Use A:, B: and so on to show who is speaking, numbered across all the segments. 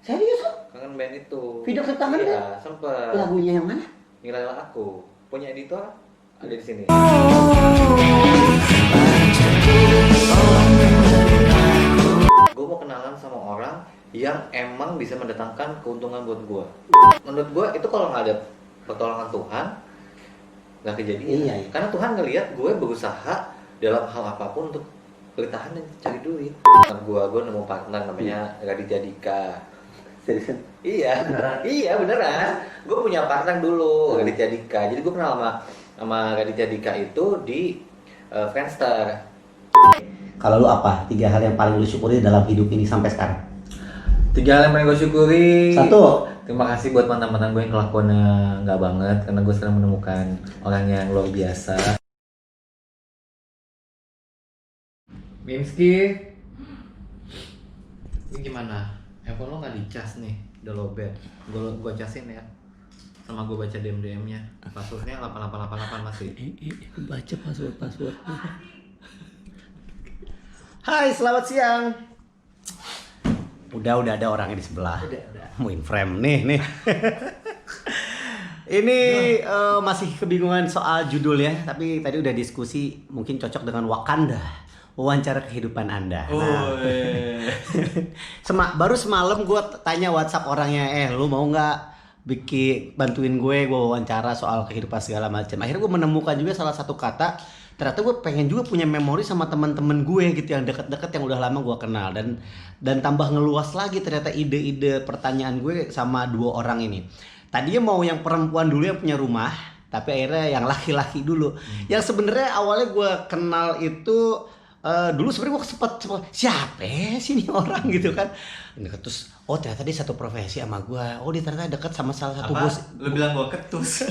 A: Serius kok?
B: Kangen band itu.
A: Video klip kangen
B: iya,
A: band?
B: sempet.
A: Lagunya yang mana?
B: Nilailah Aku. Punya editor ada di sini. Gue mau kenalan sama orang yang emang bisa mendatangkan keuntungan buat gue. Menurut gue itu kalau nggak ada pertolongan Tuhan nggak kejadian.
A: Iya.
B: Karena Tuhan ngelihat gue berusaha dalam hal apapun untuk bertahan dan cari duit. Gue nemu partner namanya Raditya Dika.
A: Seriusan?
B: Iya, iya beneran. Gue punya partner dulu Raditya Dika. Jadi gue kenal sama Raditya Dika itu di Friendster.
A: Kalau lu apa? 3 hal yang paling lu syukuri dalam hidup ini sampai sekarang?
B: 3 hal yang paling gue syukuri.
A: 1.
B: Terima kasih buat mantan-mantan gue yang kelakuannya nggak banget, karena gue sekarang menemukan orang yang luar biasa. Mimski, ini gimana? Handphone lo nggak dicas nih, udah lowbat. Gue casin ya, sama gue baca DM-nya. Passwordnya 8888 masih.
A: Baca password. Hai, selamat siang. Udah ada orangnya di sebelah.
B: Udah.
A: Mau in frame nih. Ini masih kebingungan soal judul ya, tapi tadi udah diskusi mungkin cocok dengan Wakanda. Wawancara kehidupan Anda. Baru semalam gue tanya WhatsApp orangnya, lu mau nggak bantuin gue wawancara soal kehidupan segala macam. Akhirnya gue menemukan juga salah satu kata. Ternyata gue pengen juga punya memori sama teman-teman gue gitu yang deket-deket yang udah lama gue kenal, dan tambah ngeluas lagi ternyata ide-ide pertanyaan gue sama 2 orang ini. Tadinya mau yang perempuan dulu yang punya rumah, tapi akhirnya yang laki-laki dulu. Yang sebenarnya awalnya gue kenal itu dulu sebenarnya gue sempet siapa sih ini orang gitu kan. Terus ternyata dia satu profesi sama gue. Dia ternyata deket sama salah satu bos.
B: Lu bilang gue ketus.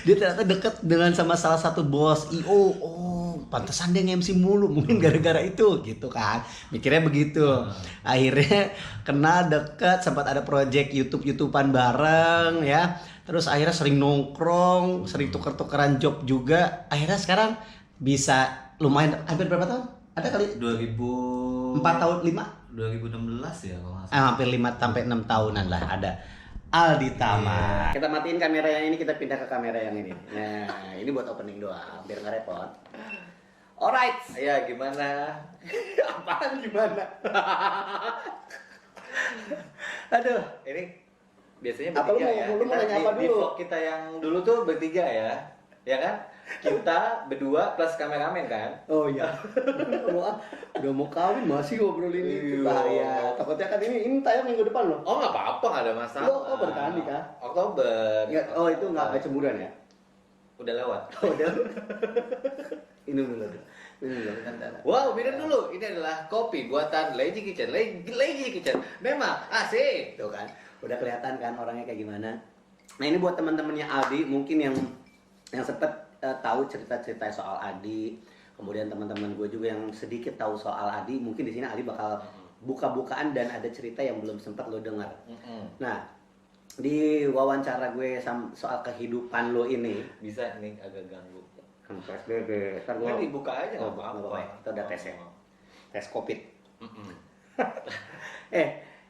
A: Dia ternyata deket dengan sama salah satu bos IO. Pantesan dia nge-MC mulu, mungkin gara-gara itu gitu kan. Mikirnya begitu. Akhirnya kenal, deket, sempat ada project YouTubean bareng ya. Terus akhirnya sering nongkrong, sering tuker-tukeran job juga. Akhirnya sekarang bisa lumayan, hampir berapa tahun? Ada kali? 4 tahun, 5?
B: 2016 ya kalau nggak salah.
A: Hampir 5 sampai 6 tahunan lah ada. Aldi Tama. Kita matiin kamera yang ini, kita pindah ke kamera yang ini. Nah, ini buat opening doang, biar nggak repot. Alright.
B: Ya gimana?
A: Apaan gimana? Aduh.
B: Ini biasanya
A: Apa
B: bertiga
A: lu
B: ya.
A: mau nanya apa
B: Di
A: dulu?
B: vlog kita yang dulu tuh bertiga ya kan? Kita berdua plus kameramen kan?
A: Oh iya. Udah mau kawin masih ngobrolin ini, bahaya. Takutnya kan ini tayang minggu depan loh.
B: Oh nggak apa-apa, nggak ada masalah.
A: Lo Oktober kan nikah?
B: Oktober.
A: Itu nggak cemburuan ya?
B: Udah lewat.
A: Udah. Ini dulu.
B: Wow, minum dulu. Ini adalah kopi buatan Lazy Kitchen. Lazy Kitchen. Memang asik.
A: Tuh kan, udah kelihatan kan orangnya kayak gimana. Nah ini buat teman-temannya Aldi, mungkin yang sempet tahu cerita-cerita soal Adi, kemudian teman-teman gue juga yang sedikit tahu soal Adi, mungkin di sini Adi bakal buka-bukaan dan ada cerita yang belum sempat lo dengar. Nah, di wawancara gue soal kehidupan lo ini,
B: bisa nih agak ganggu.
A: PSBB, ntar gue
B: Dibuka aja nggak apa-apa.
A: Itu udah tes ya, tes COVID.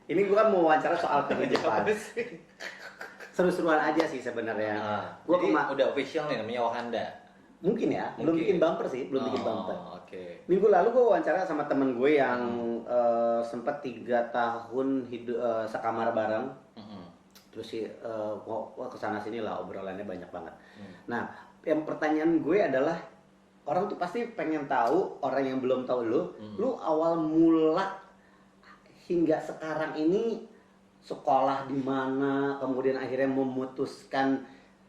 A: Ini gue kan mau wawancara soal kehidupan. Seru-seruan aja sih sebenarnya.
B: Gua udah official nih namanya Wakanda.
A: Mungkin ya, belum bikin bumper sih, belum bikin bumper.
B: Oke.
A: Minggu lalu gue wawancara sama temen gue yang sempat 3 tahun hidup sekamar bareng. Terus sih kesana sini lah obrolannya banyak banget. Nah, yang pertanyaan gue adalah orang tuh pasti pengen tahu, orang yang belum tahu lu awal mula hingga sekarang ini sekolah di mana, kemudian akhirnya memutuskan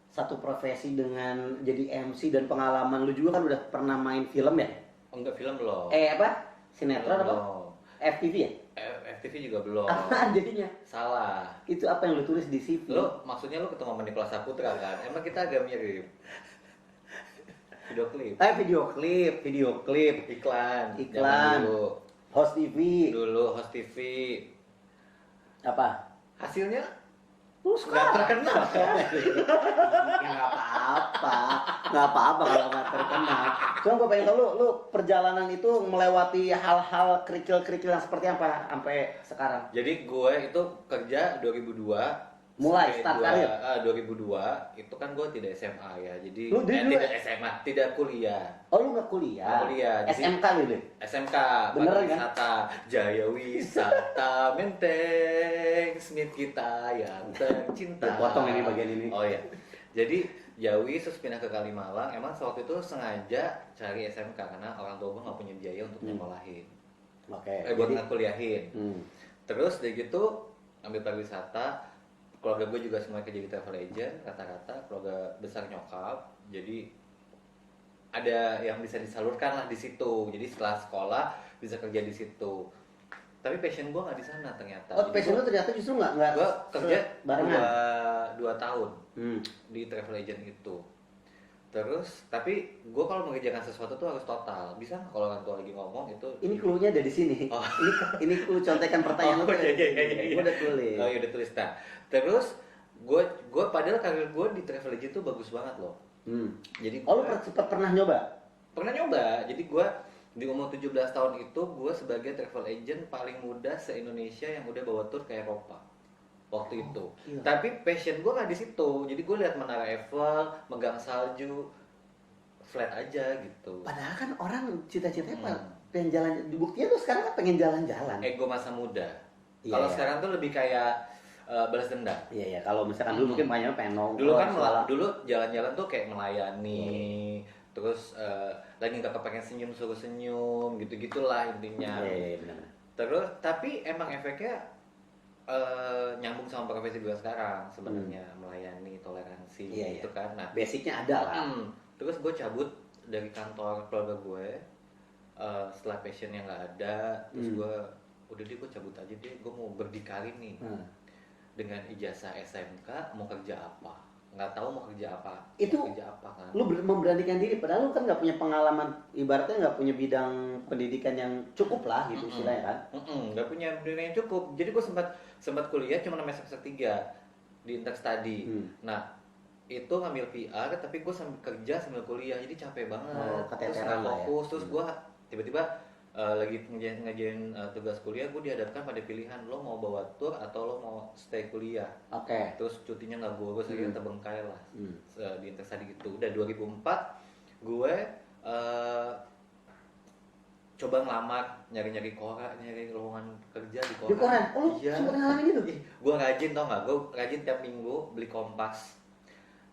A: satu profesi dengan jadi MC, dan pengalaman lu juga kan udah pernah main film ya?
B: Enggak, film belum.
A: Apa? Sinetron apa? FTV ya?
B: FTV juga belum.
A: Apaan jadinya?
B: Salah.
A: Itu apa yang lu tulis di CV?
B: Maksudnya lu ketemu sama Nicholas Saputra kan? Emang kita agak mirip. Video klip. Video klip. Iklan.
A: Dulu. Host TV.
B: Dulu host TV.
A: Apa?
B: Hasilnya
A: Lu
B: nggak
A: sekarang
B: terkenal kan?
A: Ya nggak apa-apa kalau nggak terkenal. Cuma gue pengen tahu lu perjalanan itu melewati hal-hal kerikil-kerikil yang seperti apa sampai sekarang.
B: Jadi gue itu kerja 2002
A: Mulai
B: sampai
A: start karir.
B: 2002 itu kan gue tidak SMA ya. Jadi
A: Lu dulu
B: tidak SMA, tidak kuliah.
A: Oh lu nggak kuliah?
B: Nggak kuliah, jadi-
A: SMK lu deh.
B: SMK
A: Beneran kan?
B: Pariwisata Jaya Wisata Menteng Smith kita yang tercinta.
A: Potong ini bagian ini.
B: Oh ya. Jadi Jawi terus pindah ke Kalimalang. Emang waktu itu sengaja cari SMK karena orang tua gue nggak punya biaya untuk nyekolahin.
A: Oke.
B: Buat
A: jadi-
B: ngekuliahin.
A: Hmm.
B: Terus dari gitu ambil pariwisata. Keluarga gue juga semua kerja di travel agent. Rata-rata keluarga besar nyokap. Jadi ada yang bisa disalurkan lah di situ. Jadi setelah sekolah bisa kerja di situ. Tapi passion gue nggak di sana ternyata.
A: Oh, passion lu ternyata justru nggak
B: Gue kerja
A: barengan.
B: dua tahun
A: Hmm.
B: di travel agent itu. Terus tapi gue kalau mengerjakan sesuatu tuh harus total. Bisa nggak kalau orang tua lagi ngomong itu?
A: Ini clue-nya ada di sini.
B: Oh.
A: Ini clue contekan pertanyaan lu.
B: iya.
A: Gua udah tulis.
B: Oh iya udah tulis. Nah, terus gue padahal karir gue di travel agent tuh bagus banget loh.
A: Hmm.
B: Jadi
A: Oh, lu
B: gua-
A: sempat pernah nyoba?
B: pernah nyoba. Jadi gue di umur 17 tahun itu gue sebagai travel agent paling muda se-Indonesia yang udah bawa tour ke Eropa waktu itu.
A: gila.
B: Tapi passion gue nggak di situ. Jadi gue lihat Menara Eiffel, megang salju, flat aja gitu.
A: Padahal kan orang cita-citanya
B: Hmm.
A: pengen jalan. Buktinya tuh sekarang kan pengen jalan-jalan.
B: Ego masa muda.
A: Iya,
B: Kalau
A: iya.
B: sekarang tuh lebih kayak balas dendam.
A: Iya ya, kalau misalkan dulu mungkin pengen nongkrong.
B: Dulu kan
A: segala.
B: dulu jalan-jalan tuh kayak melayani, terus lagi nggak kepengen senyum suruh senyum, gitu-gitulah intinya.
A: Iya, benar.
B: Terus tapi emang efeknya nyambung sama profesi gue sekarang sebenarnya, melayani, toleransi
A: Iya,
B: gitu kan. Nah,
A: Basicnya ada lah.
B: terus gue cabut dari kantor keluarga gue setelah passionnya nggak ada, terus gue udah deh gue cabut aja deh, gue mau berdikari nih dengan ijazah SMK mau kerja apa, nggak tahu mau kerja apa.
A: Itu
B: mau kerja apa kan?
A: Lu memberanikan diri, padahal lu kan nggak punya pengalaman, ibaratnya nggak punya bidang pendidikan yang cukup lah gitu istilahnya kan.
B: Nggak punya pendidikan yang cukup. Jadi gue sempat kuliah cuma sampai semester 3 di interstudy. Nah itu ngambil PR tapi gue sambil kerja sambil kuliah jadi capek banget.
A: Oh,
B: Terus
A: keteteran
B: nggak
A: lah ya.
B: fokus. Terus gue tiba-tiba lagi ngerjain tugas kuliah, gue dihadapkan pada pilihan lo mau bawa tour atau lo mau stay kuliah.
A: Oke.
B: Terus cutinya nggak boros, akhirnya terbengkalai lah di interstudy gitu. Udah 2004 gue coba ngelamar, nyari-nyari lowongan kerja di koran.
A: Di koran? Oh, lu
B: Iya.
A: sempat ngalamin itu?
B: Gue rajin tau nggak? Gue rajin tiap minggu beli Kompas.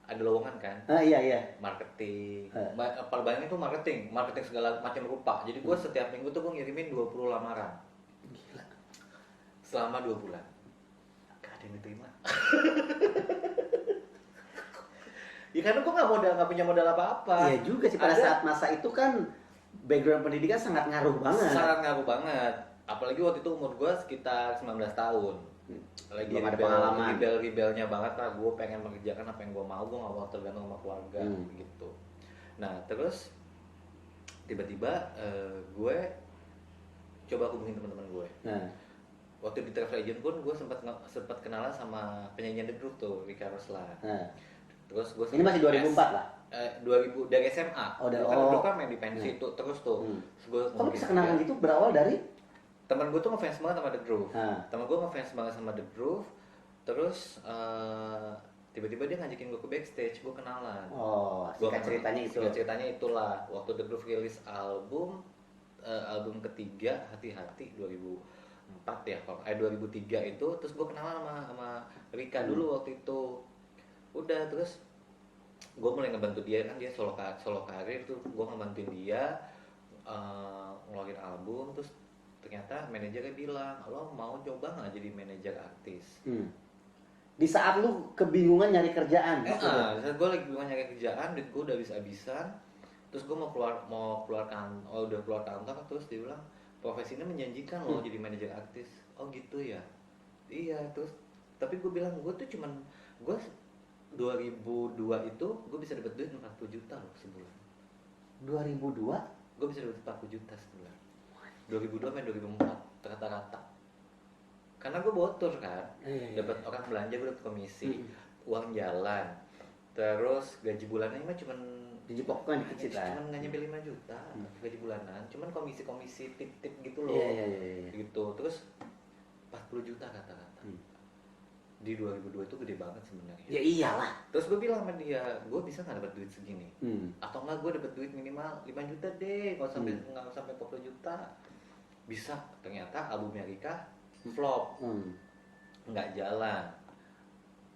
B: Ada lowongan kan?
A: Iya.
B: Marketing. Paling banyak itu marketing segala macam rupa. Jadi gue setiap minggu tuh gue ngirimin 20 lamaran.
A: Gila.
B: Selama 2 bulan. Gak ada yang diterima. Ya karena gue nggak punya modal apa-apa.
A: Iya juga sih, pada saat masa itu kan background pendidikan sangat ngaruh banget.
B: Sangat ngaruh banget. Apalagi waktu itu umur gue sekitar 19 tahun. Lagi
A: Belum ada pengalaman.
B: rebelnya banget lah. Gue pengen mengerjakan apa yang gue mau. Gue gak mau tergantung sama keluarga gitu. Nah terus tiba-tiba gue coba hubungin teman-teman gue. Waktu di travel agent pun gue sempat kenalan sama penyanyi The Groove tuh, Rika Roslan. Terus gue
A: Ini masih 2004 lah.
B: 2000 dari SMA.
A: Oh, dari-
B: Kan
A: oh.
B: dulu kan main di pensi itu terus tuh. Terus gua
A: Kalau bisa kenalan gitu berawal dari
B: teman gue tuh ngefans banget sama The Groove.
A: Nah.
B: Temen gue ngefans banget sama The Groove. Terus tiba-tiba dia ngajakin gue ke backstage, gue kenalan.
A: Oh, singkat ceritanya itu.
B: Singkat ceritanya itulah. Waktu The Groove rilis album ketiga Hati-Hati 2004 ya, 2003 itu, terus gue kenalan sama Rika dulu waktu itu. Udah terus gue mulai ngebantu dia, kan dia solo karir tuh, gue ngebantuin dia ngeluarin album. Terus ternyata manajernya bilang, lo mau coba nggak jadi manajer artis?
A: Di saat lu kebingungan nyari kerjaan.
B: Saat gue lagi bingung nyari kerjaan, duit gue udah habis-habisan. Terus gue udah keluar kantor, terus dia bilang profesi ini menjanjikan lo jadi manajer artis. Oh gitu ya. Iya, terus tapi gue bilang gue 2002 itu gue bisa dapat duit 40 juta loh sebulan.
A: 2002?
B: Gue bisa dapat 40 juta sebulan. 2002 sampai 2004 rata-rata. karena gue botor kan,
A: Iya.
B: dapat orang belanja gue dapat komisi,
A: Mm.
B: uang jalan, terus gaji bulanannya mah cuman
A: Gaji pokoknya dikit sih lah.
B: cuman nggak nyampe 5 juta gaji bulanan, cuman komisi-komisi tip-tip gitu loh,
A: Iya.
B: gitu. Terus 40 juta kata-kata di 2002 itu gede banget sebenarnya.
A: Ya iyalah.
B: Terus gue bilang sama dia, gue bisa nggak dapat duit segini?
A: Hmm.
B: Atau enggak gue dapat duit minimal 5 juta deh, nggak sampai 40 juta. Bisa. Ternyata albumnya Rika flop, nggak jalan.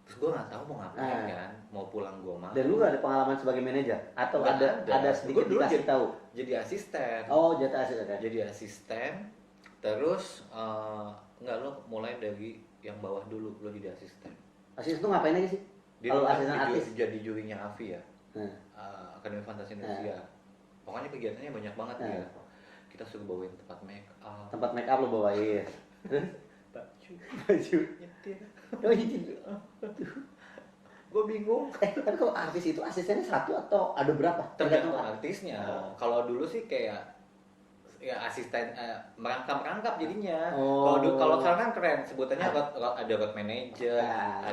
B: Terus gue nggak tahu mau ngapain kan, mau pulang gue mah.
A: Dan lu gak ada pengalaman sebagai manajer atau
B: Nggak
A: ada sedikit
B: Gua dulu
A: dikasih tahu?
B: Jadi asisten.
A: Oh, jatah asisten.
B: Jadi asisten. Terus nggak, lo mulai dari yang bawah dulu, lo jadi asisten.
A: Asisten tuh ngapain aja sih?
B: Dia
A: Kalau
B: dulu
A: asisten artis?
B: jadi jurinya Avi ya,
A: Nah.
B: Akademi Fantasi Indonesia. Pokoknya kegiatannya banyak banget dia. Kita suruh bawain tempat make up,
A: Tempat make up lu bawain. Baju.
B: nyetir.
A: Oh, gitu.
B: Gue bingung.
A: Tapi kalau artis itu asistennya satu atau ada berapa?
B: Tergantung artisnya. Kalau dulu sih kayak ya asisten merangkap jadinya.
A: Oh.
B: Kalau sekarang kan keren sebutannya ada road manager,
A: Ah.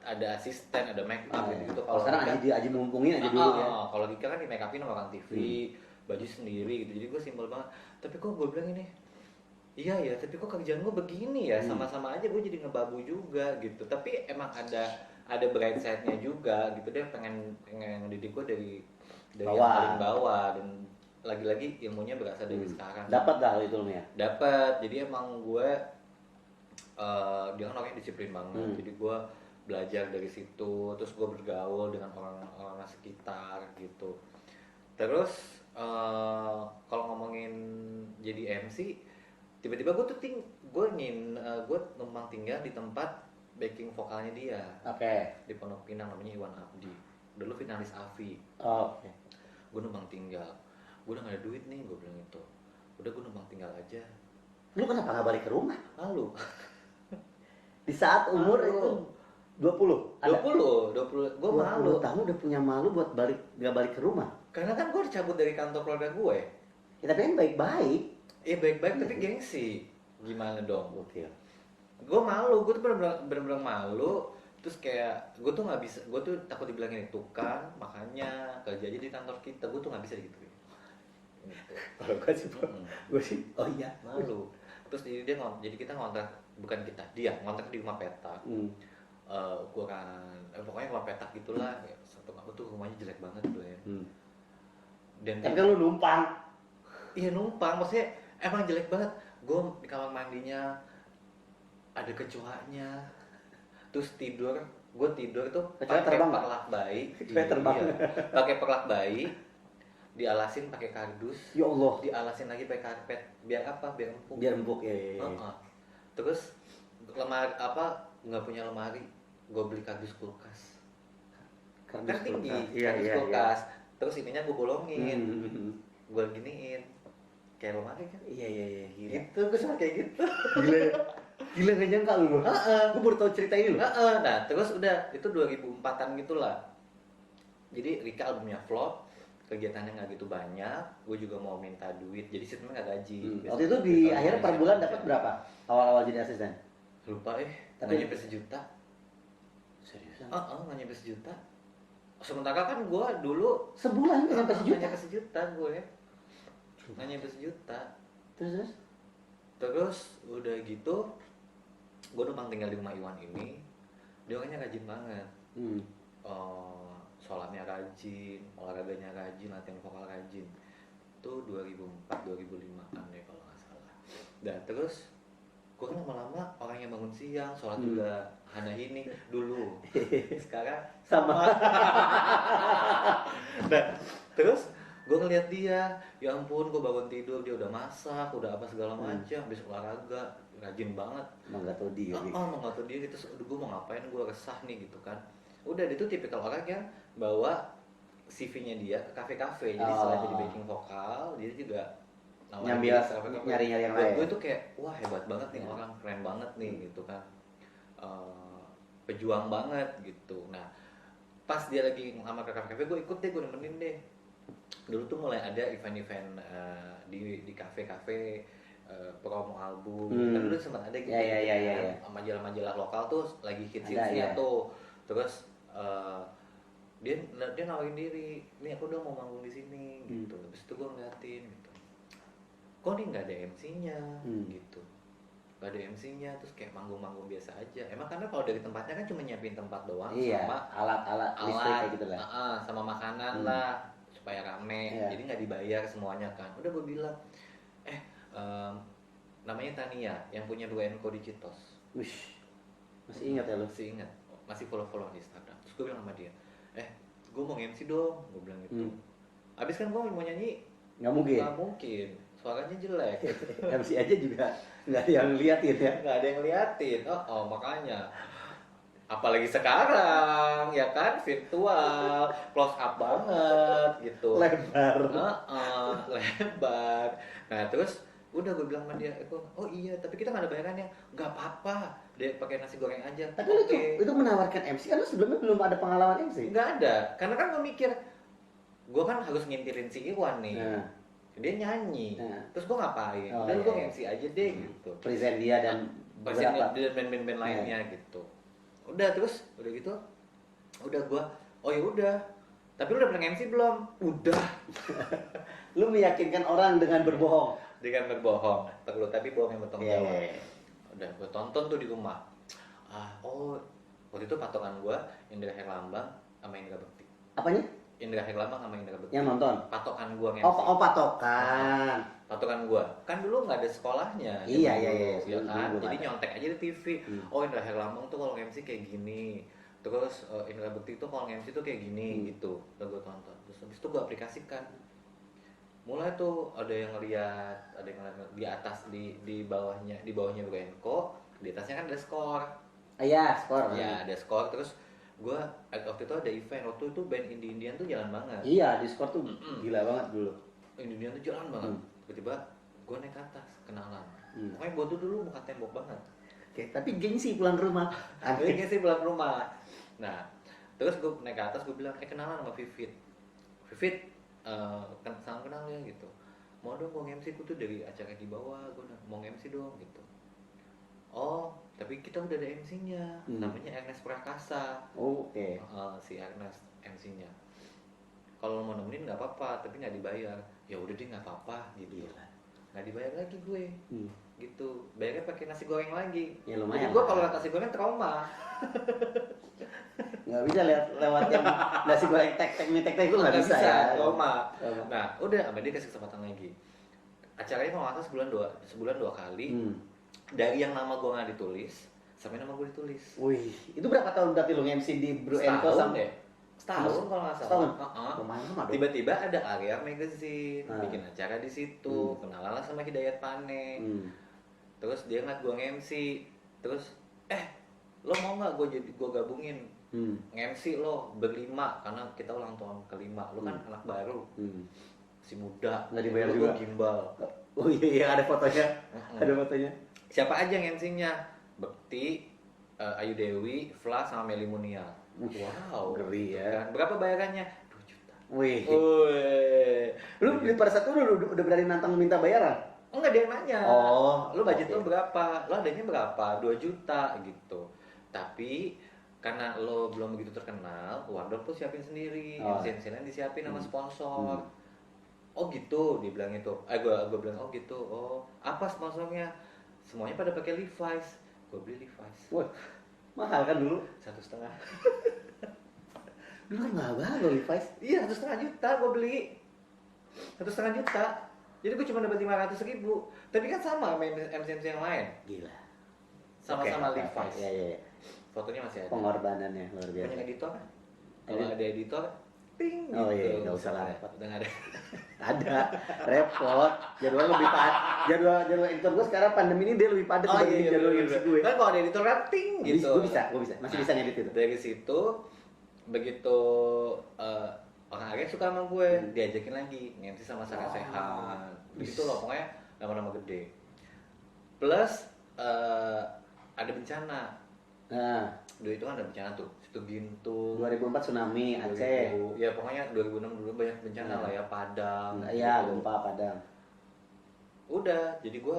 B: ada asisten, ada make up gitu.
A: Kalau sekarang aja mumpungin aja dulu ya.
B: Kalau Dika kan di make upin sama orang TV, baju sendiri gitu. Jadi gue simpel banget. Tapi kok gue bilang ini, iya ya, tapi kok kerjaan gue begini ya, sama-sama aja gue jadi ngebabu juga gitu. Tapi emang ada bright side-nya juga gitu, dia pengen ngedidik gue dari yang paling bawah, dan lagi-lagi ilmunya berasal dari sekarang.
A: Dapat dah itu ilmunya.
B: Dapat. Jadi emang gue dia kan orangnya disiplin banget. Jadi gue belajar dari situ, terus gue bergaul dengan orang-orang sekitar gitu. Terus kalau ngomongin jadi MC, tiba-tiba gue tuh gue numpang tinggal di tempat backing vokalnya dia.
A: Oke.
B: Di Pondok Pinang, namanya Iwan Abdi. Dulu finalis Avi.
A: Oke.
B: Gue numpang tinggal. Gue udah gak ada duit nih, gue bilang itu. Udah gue numpang tinggal aja.
A: Lu kenapa gak balik ke rumah?
B: Lalu
A: Di saat umur itu 20?
B: 20 gue malu.
A: Tahu udah punya malu buat gak balik ke rumah.
B: Karena kan gue dicabut dari kantor keluarga gue.
A: Ya, tapi kan baik-baik.
B: Baik-baik tapi gengsi. Gimana dong?
A: Oke.
B: Gue malu, gue tuh bener-bener malu. Terus kayak gue tuh nggak bisa, gue tuh takut dibilangin itu kan, makanya kerja aja di kantor kita. Gue tuh nggak bisa gitu.
A: Kalau gue sih, oh iya,
B: malu. Terus jadi kita ngontrak, bukan kita, dia ngontrak di rumah petak. Ukuran, pokoknya rumah petak gitulah. Satu aku tuh rumahnya jelek banget tuh ya. Dan
A: tapi kan lu numpang.
B: Iya numpang, maksudnya emang jelek banget. Gue di kamar mandinya ada kecoanya. Terus gue tidur tuh pakai perlak bayi. Pakai perlak bayi, dialasin pakai kardus.
A: Ya Allah.
B: Dialasin lagi pakai karpet. Biar apa? Biar empuk.
A: Biar empuk ya.
B: Terus lemari nggak punya lemari, gue beli kardus kulkas. Kardus tinggi, kardus kulkas. Terus ininya gue bolongin, gue giniin, kayak lemari kan?
A: Iya. Gila.
B: Gitu, gue sama kayak gitu.
A: Gila gak nyangka lu. Gue baru tau cerita ini loh.
B: Nah, terus udah itu 2004-an gitulah. Jadi Rika albumnya flop, kegiatannya nggak gitu banyak. Gue juga mau minta duit, jadi sistemnya nggak gaji.
A: Waktu itu di akhirnya per bulan dapat berapa? Awal-awal jadi asisten?
B: Lupa nggak nyampe sejuta.
A: Seriusan?
B: Nggak nyampe sejuta. Sementara kan gue dulu
A: sebulan nggak nyampe sejuta.
B: Nggak nyampe sejuta gue. Nggak nyampe sejuta. Terus udah gitu, gue numpang tinggal di rumah Iwan ini. Dia orangnya rajin banget. Sholatnya rajin, olahraganya rajin, latihan vokal rajin. Itu 2004-2005an ya kalau nggak salah. Dan terus gue kan lama-lama orang yang bangun siang, sholat juga hana ini dulu. Sekarang sama. Nah, terus gue ngeliat dia, ya ampun, gue bangun tidur dia udah masak, udah apa segala macam, habis olahraga, rajin banget.
A: Emang gak tau diri.
B: Emang gak tau diri. Terus gue mau ngapain, gue resah nih gitu kan. Udah, dia tuh tipikal orang yang bawa CV-nya dia ke kafe-kafe. Jadi selain jadi backing vokal, dia juga
A: nyambil nyari-nyari yang lain.
B: Gue tuh kayak, wah hebat banget nih orang, keren banget nih gitu kan. Pejuang banget gitu. Nah, pas dia lagi ngelamar ke kafe-kafe, gue ikut deh, gue nemenin deh. Dulu tuh mulai ada event-event di kafe-kafe promo album.
A: Hmm.
B: Kan dulu sempat ada gitu.
A: Ya.
B: Majalah-majalah lokal tuh lagi
A: Ada,
B: hits-hitsnya
A: ya.
B: tuh. Terus dia nawarin diri, nih aku udah mau manggung di sini gitu. Terus itu gue ngeliatin gitu. Kok nih nggak ada MC-nya gitu. Gak ada MC-nya, terus kayak manggung-manggung biasa aja. Emang karena kalau dari tempatnya kan cuma nyiapin tempat doang,
A: Iya,
B: sama
A: alat listrik kayak gitu lah.
B: sama makanan lah supaya rame.
A: Iya.
B: Jadi nggak dibayar semuanya kan. Udah gue bilang, namanya Tania yang punya 2NCO di Citos.
A: Wish, masih ingat ya lu?
B: Masih ingat, masih follow di Instagram. Terus gue bilang sama dia, gue mau MC dong, gue bilang gitu. Abis kan gue mau nyanyi,
A: Nggak mungkin.
B: nggak mungkin, suaranya jelek.
A: MC aja juga nggak ada yang liatin ya.
B: Nggak ada yang ngeliatin. Makanya apalagi sekarang ya kan, virtual, close up banget gitu,
A: Lebar.
B: lebar. Nah terus udah gue bilang sama dia, oh iya tapi kita nggak ada bayarannya. Nggak apa-apa, dia pakai nasi goreng aja.
A: Tapi lu itu menawarkan MC karena sebelumnya belum ada pengalaman MC.
B: Nggak ada, karena kan gue mikir gue kan harus ngintilin si Iwan nih.
A: Nah.
B: Dia nyanyi, terus gue ngapain?
A: Oh,
B: Udah lu gue
A: iya.
B: MC aja deh gitu.
A: Present dia dan
B: Present
A: beberapa.
B: dia dan band-band lainnya gitu. Udah terus udah gitu, udah gue, oh ya udah. Tapi lu udah pernah MC belum? Udah.
A: Lu meyakinkan orang dengan berbohong.
B: Dengan berbohong, perlu tapi bohong yang bertanggung jawab.
A: Yeah.
B: Udah gue tonton tuh di rumah. Waktu itu patokan gue Indra Herlambang sama Indra Bekti.
A: Apanya?
B: Indra Herlambang sama Indra Bekti.
A: Yang nonton?
B: Patokan gue MC.
A: Oh, patokan.
B: Patokan gue kan dulu nggak ada sekolahnya.
A: Iya.
B: Ya kan? Jadi
A: ada.
B: nyontek aja di TV. Oh Indra Herlambang tuh kalau MC kayak gini. Terus Indra Bekti tuh kalau MC tuh kayak gini gitu. Udah gue tonton. Terus habis itu gue aplikasikan. Mulai tuh ada yang ngeliat di atas di bawahnya Brenko, di atasnya kan ada skor.
A: Iya, skor.
B: Ya ada skor. Terus gue waktu itu ada event, waktu itu band Indian tuh jalan banget.
A: Iya, di skor tuh gila banget dulu.
B: Indian tuh jalan banget. Tiba-tiba gue naik ke atas, kenalan. Pokoknya gue tuh dulu muka tembok banget.
A: Oke, tapi gengsi pulang ke rumah.
B: Akhirnya sih pulang ke rumah. Nah, terus gue naik ke atas, gue bilang, kenalan sama Vivit. Salam kenal ya gitu. Mau dong gue MC, ku tuh dari acara di bawah, gue mau MC dong gitu. Oh, tapi kita udah ada MC-nya, namanya Ernest Prakasa.
A: Oke.
B: Si Ernest MC-nya. Kalau mau nemenin nggak apa-apa, tapi nggak dibayar. Ya udah deh nggak apa-apa gitu. Nggak dibayar lagi gue. Gitu. Bayarnya pakai nasi goreng lagi.
A: Ya lumayan.
B: Jadi gue kalau nasi goreng trauma.
A: Nggak bisa lewat yang nasi goreng tek itu nggak bisa ya.
B: Trauma. Nah, udah sama dia kasih kesempatan lagi. Acaranya kalau nggak salah sebulan dua kali. Dari yang nama gue nggak ditulis sampai nama gue ditulis.
A: Wih, itu berapa tahun berarti lu MC di Bro Enco sampai?
B: Setahun kalau nggak salah.
A: Lumayan lama dong.
B: Tiba-tiba ada Area Magazine bikin acara di situ, kenalan sama Hidayat Pane. Terus dia ngeliat gue MC, terus lo mau nggak gue gabungin MC lo berlima karena kita ulang tahun kelima, lo kan anak baru, si muda,
A: nggak dibayar
B: lo
A: juga.
B: Gimbal.
A: Oh iya ada fotonya, ada fotonya.
B: Siapa aja yang MC-nya? Bekti, Ayu Dewi, Fla sama Meli Munia. Wow,
A: ngeri ya.
B: Kan? Berapa bayarannya? 2 juta.
A: Wih.
B: Wih.
A: Lu pada saat itu udah berani nantang minta bayaran?
B: Enggak, dia yang nanya.
A: Oh,
B: lu budget lu berapa? Lu adanya berapa? 2 juta gitu. Tapi karena lo belum begitu terkenal, wardrobe tuh siapin sendiri, MC lain disiapin sama sponsor. Oh gitu, dia bilang itu. Gue bilang oh gitu. Oh, apa sponsornya? Semuanya pada pakai Levi's. Gue beli Levi's.
A: Wah, mahal kan dulu?
B: 1,5.
A: Dulu kan mahal loh Levi's.
B: Iya, 1,5 juta gue beli. 1,5 juta. Jadi gue cuma dapat 500.000. Tapi kan sama MC yang lain.
A: Gila.
B: Sama-sama Levi's.
A: Iya.
B: Fotonya masih ada.
A: Pengorbanannya luar biasa.
B: Punya editor kan? Kalau ada editor, ping
A: Oh
B: gitu.
A: iya, nggak usah lah repot.
B: Udah nggak ada.
A: Ada, repot. Jadwal lebih padat. Jadwal editor gue sekarang pandemi ini dia lebih padat dibanding jadwal MC gue.
B: Kan kalau ada editor kan ting gitu.
A: Gue bisa. Masih bisa ngedit itu.
B: Dari situ begitu orang Arya suka sama gue, diajakin lagi nge-MC sama Sarah Sehan. Begitu loh, pokoknya nama-nama gede. Plus ada bencana.
A: Nah,
B: Dulu itu kan ada bencana tuh, situ Gintung.
A: 2004 tsunami Aceh.
B: Ya pokoknya 2006 dulu banyak bencana lah ya, Padang.
A: Iya, gempa Padang.
B: udah jadi gue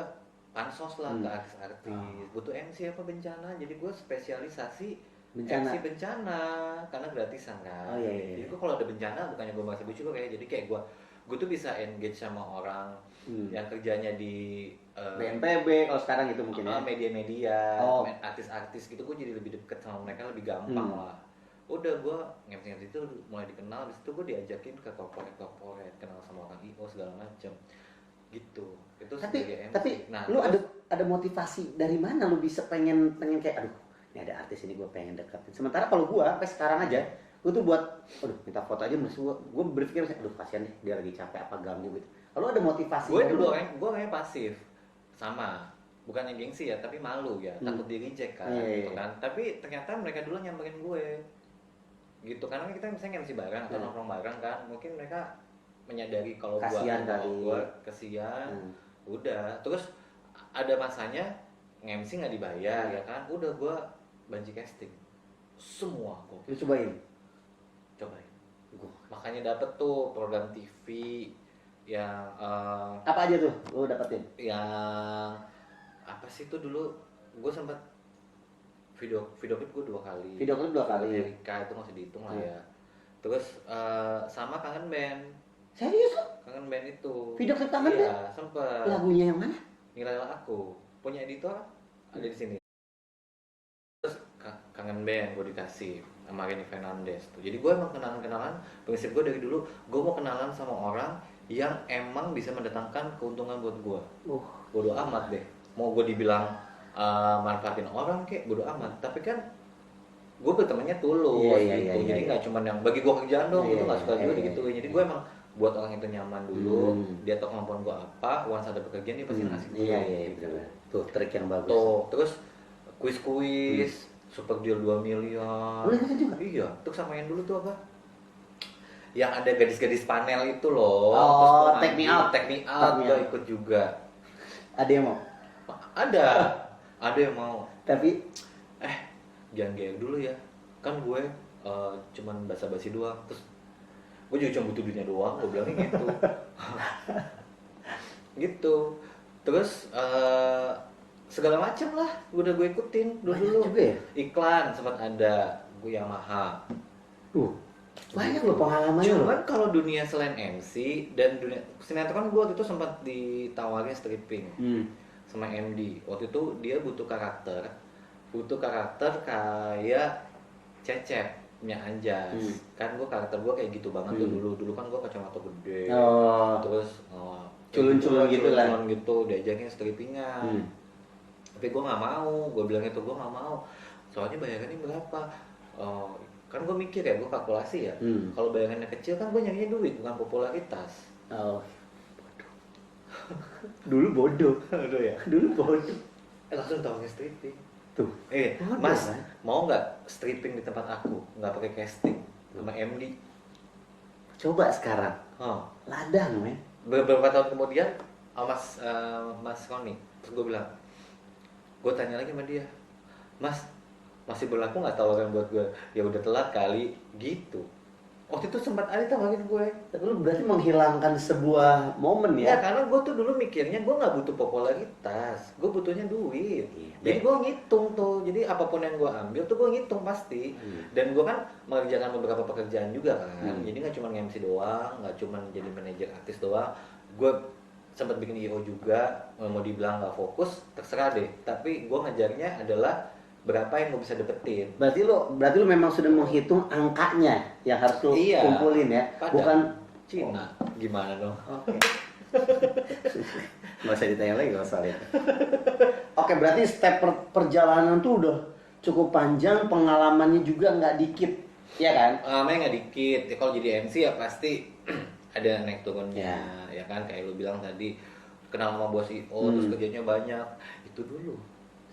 B: pansos lah ke
A: Hmm.
B: artis-artis,
A: Oh.
B: butuh MC apa bencana, jadi gue spesialisasi
A: Bencana.
B: MC bencana karena gratisan kan.
A: Oh, iya, iya,
B: Jadi
A: iya.
B: gue kalau ada bencana bukannya gue merasa bersyukur ya, jadi kayak gue tuh bisa engage sama orang yang kerjanya di
A: BNPB kalau sekarang itu mungkin ya.
B: media-media,
A: Oh.
B: artis-artis gitu, gue jadi lebih deket sama mereka, lebih gampang lah. Udah gue ngerti itu mulai dikenal, habis itu gue diajakin ke corporate, kenal sama orang IO segala macam gitu. Itu sebagai MC.
A: Tapi
B: Nah,
A: lu
B: terus,
A: ada motivasi dari mana lu bisa pengen kayak aduh ini ada artis ini gue pengen deketin. Sementara kalau gue sampai sekarang aja gue tuh buat aduh minta foto aja gue berpikir aduh kasihan deh dia lagi capek apa ganggu gitu. Kalau ada motivasi
B: gue
A: dari
B: dulu
A: lu?
B: gue orangnya pasif, sama bukannya gengsi ya, tapi malu ya, takut di reject kan,
A: Iya.
B: gitu kan. Tapi ternyata mereka dulu nyamperin gue gitu, karena kita misalnya MC bareng atau nongkrong bareng kan, mungkin mereka menyadari kalau
A: Kasihan kali.
B: gue kesian. Udah, terus ada masanya MC nggak dibayar ya kan, udah gue banci casting semua gue
A: Lu cobain.
B: cobain. Makanya dapet tuh program TV yang
A: Apa aja tuh lu dapetin?
B: yang apa sih itu dulu, gue sempat video klip gue 2 kali.
A: Video klip 2 kali.
B: Amerika itu masih dihitung lah ya. Terus sama Kangen Band.
A: Serius lu?
B: Kangen Band itu.
A: Video klip Kangen
B: Iya,
A: Band?
B: sempet.
A: Lagunya yang mana?
B: Nilailah Aku. Punya editor ada di sini. Terus Kangen Band gue dikasih sama Reni Fernandez tuh. Jadi gue emang kenalan, prinsip gue dari dulu, gue mau kenalan sama orang yang emang bisa mendatangkan keuntungan buat gue. Bodo amat deh, mau gue dibilang manfaatin orang kek, bodo amat. Tapi kan gue bertemannya tulus gitu. Jadi nggak cuman yang bagi gue kerjaan dong, itu nggak suka juga digituin. Jadi gue emang buat orang itu nyaman dulu, dia tahu kemampuan gue apa, once ada pekerjaan dia pasti ngasih gue.
A: Iya benar. Tuh trik yang bagus.
B: Tuh, terus kuis super deal 2 miliar.
A: Lu ikutin juga?
B: Iya, terus sama yang dulu tuh apa? Yang ada gadis-gadis panel itu loh.
A: Oh,
B: terus gua
A: Take Me
B: mandi,
A: Out.
B: Take Me Out gue ikut juga.
A: Ada yang mau?
B: Ada yang mau.
A: Tapi
B: Jangan kayak dulu ya. Kan gue cuman basa-basi doang. Terus gue juga cuma butuh duitnya doang, gue bilangnya gitu. Gitu. Terus segala macem lah udah gue ikutin dulu.
A: juga ya?
B: Iklan sempat ada, gue Yamaha.
A: Banyak loh pengalamannya loh.
B: Cuman kalau dunia selain MC dan dunia sinetron, gue waktu itu sempat ditawarin stripping sama MD. Waktu itu dia butuh karakter kayak Cecep punya Anjas. Kan gue karakter gue kayak gitu banget tuh dulu kan gue kacamata gede. Terus
A: culun-culun gitu lah.
B: Culun gitu, diajakin strippingan. Tapi gue nggak mau, gue bilang itu gue nggak mau. Soalnya bayarannya berapa? Kan gue mikir ya, gue kalkulasi ya. Kalau bayarannya kecil kan gue nyarinya duit, bukan popularitas.
A: Dulu bodoh.
B: Aduh ya.
A: Dulu bodoh.
B: Langsung tawarin stripping.
A: Tuh.
B: Mas, mau nggak stripping di tempat aku? Nggak pakai casting sama MD.
A: Coba sekarang. Ladang, men.
B: Beberapa tahun kemudian, Mas Roni, terus gue bilang, gue tanya lagi sama dia, Mas, masih berlaku nggak tawaran buat gue? Ya udah telat kali, gitu. Waktu itu sempat ada tawarin gue.
A: Tapi lu berarti menghilangkan sebuah momen ya?
B: Ya karena gue tuh dulu mikirnya gue nggak butuh popularitas, gue butuhnya duit. Jadi gue ngitung tuh, jadi apapun yang gue ambil tuh gue ngitung pasti. Dan gue kan mengerjakan beberapa pekerjaan juga kan. Jadi nggak cuma MC doang, nggak cuma jadi manajer artis doang. Gue sempat bikin IO juga, mau dibilang nggak fokus, terserah deh. Tapi gue ngejarnya adalah berapa yang gue bisa dapetin.
A: Berarti lu memang sudah menghitung angkanya yang harus lu kumpulin ya, bukan
B: Cina. Gimana dong?
A: Oke. Nggak usah ditanya lagi kalau soal itu. Oke, berarti step perjalanan tuh udah cukup panjang, pengalamannya juga nggak dikit, ya kan?
B: Pengalamannya nggak dikit. Ya, kalau jadi MC ya pasti ada naik turunnya, ya kan? Kayak lu bilang tadi, kenal sama bos IO, terus kerjanya banyak. Itu dulu.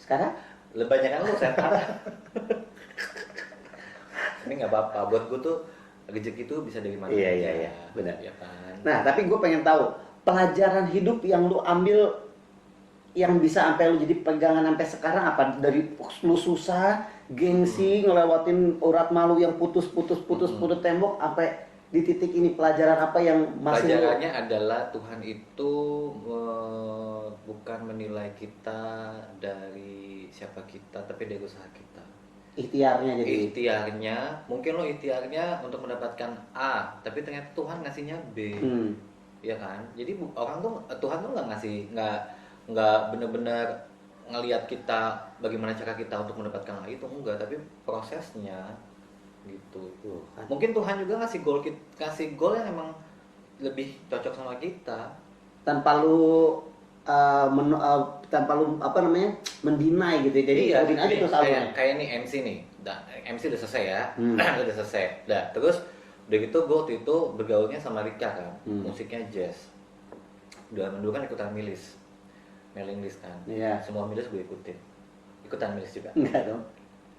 A: Sekarang?
B: Lebanyakan lu setan. Ini nggak apa-apa. Buat gue tuh rezeki itu bisa dari mana?
A: Iya, benar.
B: Ya kan.
A: Nah, tapi gue pengen tahu pelajaran hidup yang lu ambil yang bisa sampai lu jadi pegangan sampai sekarang apa? Dari lu susah, gengsi, ngelewatin urat malu yang putus tembok sampai di titik ini pelajaran apa yang masih
B: Pelajarannya adalah Tuhan itu bukan menilai kita dari siapa kita, tapi dari usaha kita.
A: ikhtiarnya jadi
B: Ikhtiarnya, mungkin lo ikhtiarnya untuk mendapatkan A, tapi ternyata Tuhan ngasihnya B, ya kan? Jadi orang tuh Tuhan tuh nggak bener-bener ngelihat kita bagaimana cara kita untuk mendapatkan A itu, enggak, tapi prosesnya gitu.
A: kan?
B: Mungkin Tuhan juga kasih goal yang emang lebih cocok sama kita.
A: Tanpa lu tanpa lu apa namanya mendinai gitu ya. Jadi
B: Iya,
A: ikutin aja tuh salurnya.
B: kayak nih MC nih. MC udah selesai ya. Udah selesai. Dah, terus udah gitu gue waktu itu bergaulnya sama Rika kan. Musiknya jazz. Udah dulu kan ikutan mailing list kan.
A: Iya.
B: Semua milis gue ikutin. Ikutan milis juga.
A: Enggak dong.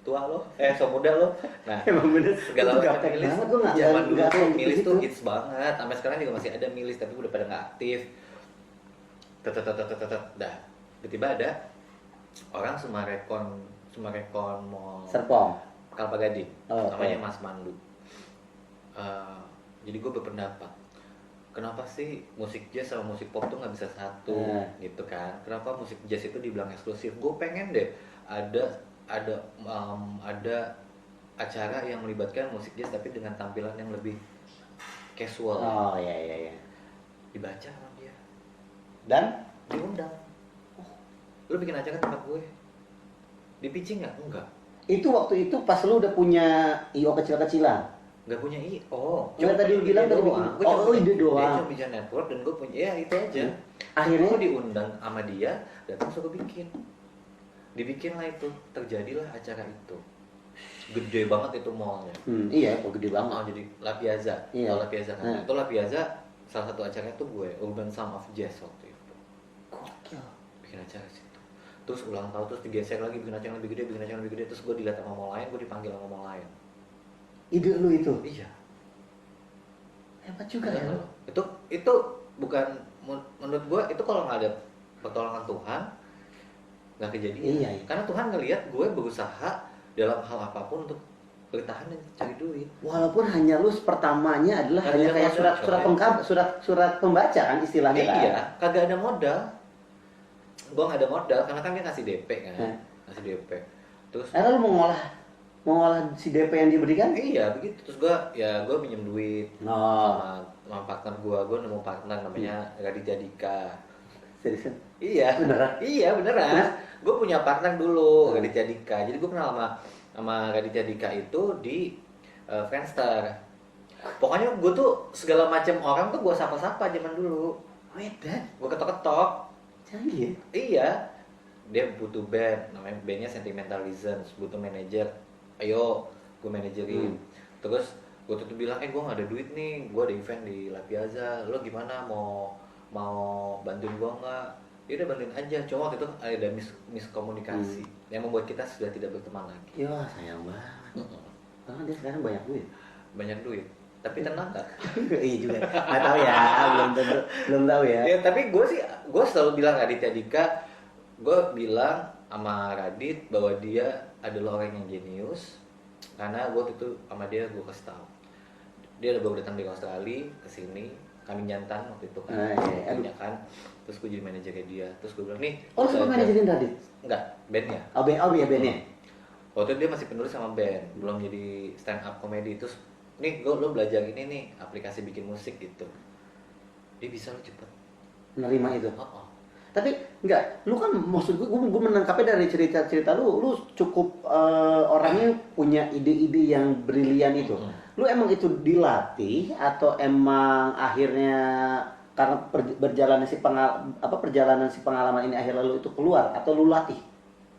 B: Tua lo, so muda lo. Nah,
A: Emang bener.
B: segala
A: Itu
B: macam
A: gaptek
B: milis.
A: banget, gua nggak
B: Zaman dulu
A: nggak
B: tuh
A: kayak
B: milis
A: gitu.
B: tuh hits banget. Sampai sekarang juga masih ada milis, tapi udah pada nggak aktif. Dah. Tiba-tiba ada orang Sumarekon mau
A: Serpong.
B: Kelapa Gading,
A: Oh,
B: namanya
A: oke.
B: Mas Mandu. Jadi gue berpendapat, kenapa sih musik jazz sama musik pop tuh nggak bisa satu, gitu kan? Kenapa musik jazz itu dibilang eksklusif? Gue pengen deh ada acara yang melibatkan musik jazz tapi dengan tampilan yang lebih casual.
A: Oh iya.
B: Dibaca sama dia,
A: Dan
B: diundang. Lu bikin acara tempat gue, di pitching nggak? Enggak.
A: itu waktu itu pas lu udah punya IO kecil-kecilan.
B: Nggak punya IO.
A: Yang tadi lu bilang tadi bikin. Oh, ide doang.
B: Dia cuma bikin network dan gue punya, ya itu aja.
A: Akhirnya
B: Gue diundang sama dia, datang suruh bikin. Dibikin lah itu, terjadilah acara itu. Gede banget itu mallnya.
A: Iya, kok gede banget.
B: Oh, jadi La Piazza.
A: Iya.
B: Tahu La Piazza kan?
A: Nah.
B: Itu La Piazza, salah satu acaranya tuh gue, Urban Sound of Jazz waktu itu.
A: Gokil.
B: Bikin acara situ. Terus ulang tahun, terus digeser lagi, bikin acara yang lebih gede, terus gue dilihat sama mall lain, gue dipanggil sama mall lain.
A: Ide lu itu.
B: Iya.
A: Hebat juga ya.
B: Loh. Itu bukan, menurut gue itu kalau nggak ada pertolongan Tuhan nggak kejadian.
A: Iya.
B: Karena Tuhan ngelihat gue berusaha dalam hal apapun untuk bertahan dan cari duit.
A: Walaupun hanya lu pertamanya adalah
B: Nggak
A: hanya
B: ada
A: kayak
B: modal,
A: surat pembaca kan istilahnya kan.
B: Iya, kagak ada modal. Gue nggak ada modal karena kan dia ngasih DP kan, ngasih DP. Terus
A: Karena lu mau ngolah si DP yang diberikan?
B: iya begitu. Terus gue minjem duit sama partner gue nemu partner namanya Raditya Dika.
A: Seriusan?
B: Iya,
A: Beneran?
B: Iya beneran. Gue punya partner dulu, Raditya Dika. Jadi gue kenal sama Raditya Dika itu di Friendster. Pokoknya gue tuh segala macam orang tuh gue sapa-sapa zaman dulu.
A: Wait, Dan.
B: Gue ketok-ketok.
A: Canggih ya?
B: Iya. Dia butuh band, namanya bandnya Sentimentalism, butuh manajer. Ayo, gue manajerin. Terus gue tuh bilang, gue gak ada duit nih, gue ada event di La Piazza. Lo gimana mau bantuin gue nggak? Ya udah bantuin aja. Cuma waktu itu ada miskomunikasi yang membuat kita sudah tidak berteman lagi.
A: Ya sayang banget. Karena dia sekarang banyak duit.
B: Banyak duit, tapi tenang nggak?
A: Iya juga. Nggak tahu ya, belum tahu ya.
B: Ya tapi gue selalu bilang Raditya Dika, gue bilang sama Radit bahwa dia adalah orang yang jenius. Karena gue itu sama dia gue kasih tahu, dia udah baru datang dari Australia ke sini, kami jantan waktu itu kan, punya kan. Terus gue jadi manajernya dia. Terus gue bilang nih.
A: Oh, lu sempat manajerin Radit?
B: Enggak, bandnya.
A: Oh iya bandnya.
B: Waktu itu dia masih penulis sama band, belum jadi stand up comedy. Terus nih lo belajar ini nih, aplikasi bikin musik gitu. Dia bisa lo cepet
A: Nerima itu.
B: Oh.
A: Tapi enggak, lu kan maksud gue menangkapnya dari cerita-cerita lu cukup orangnya punya ide-ide yang brilian itu. Lu emang itu dilatih atau emang akhirnya karena perjalanan si pengalaman ini akhirnya lu itu keluar atau lu latih?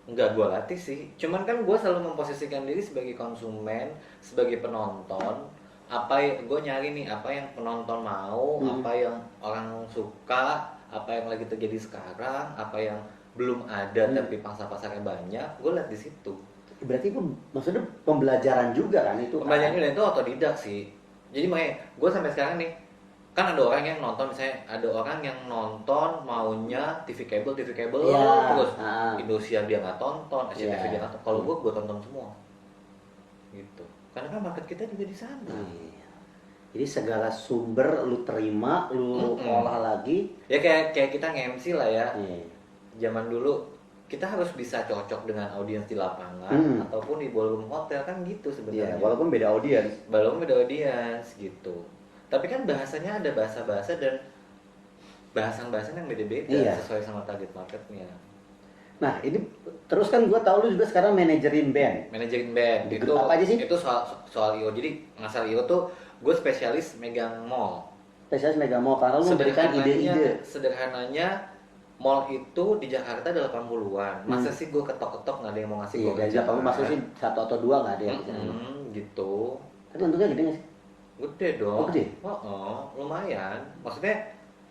B: Enggak, gue latih sih. Cuman kan gue selalu memposisikan diri sebagai konsumen, sebagai penonton. Gue nyari nih apa yang penonton mau, apa yang orang suka, apa yang lagi terjadi sekarang, apa yang belum ada tapi pangsa pasarnya banyak. Gue lihat di situ.
A: Berarti itu maksudnya pembelajaran juga kan itu?
B: Pembelajaran itu otodidak sih. Jadi makanya gue sampai sekarang nih, kan ada orang yang nonton, misalnya ada orang yang nonton maunya TV kabel terus Indosiar dia nggak tonton, SCTV dia nggak tonton. Kalau gue tonton semua gitu, karena kan market kita juga di sana.
A: Jadi segala sumber lu terima, lu olah lagi.
B: Ya kayak kita nge-MC lah ya.
A: Iya.
B: Zaman dulu kita harus bisa cocok dengan audiens di lapangan ataupun di ballroom hotel kan gitu sebenarnya.
A: Iya, walaupun beda audiens.
B: Walaupun beda audiens gitu. Tapi kan bahasanya ada bahasa-bahasa dan bahasan-bahasan yang beda-beda
A: Iya.
B: sesuai sama target marketnya.
A: Nah, ini terus kan gue tahu lu juga sekarang manajerin band.
B: Manajerin band
A: Di
B: itu
A: grup apa aja sih?
B: Itu soal IO. Jadi masalah IO tuh gue spesialis megang mall.
A: Spesialis Mega Mall karena lu memberikan ide-ide.
B: Sederhananya mall itu di Jakarta ada 80-an. Masa sih gue ketok-ketok nggak ada yang mau ngasih
A: Iya,
B: gue
A: dari
B: kerjaan?
A: kamu maksudnya sih 1 atau 2 nggak ada yang bisa.
B: Gitu.
A: Tapi untungnya gede nggak sih?
B: Gede dong.
A: Oh, gede?
B: Lumayan. Maksudnya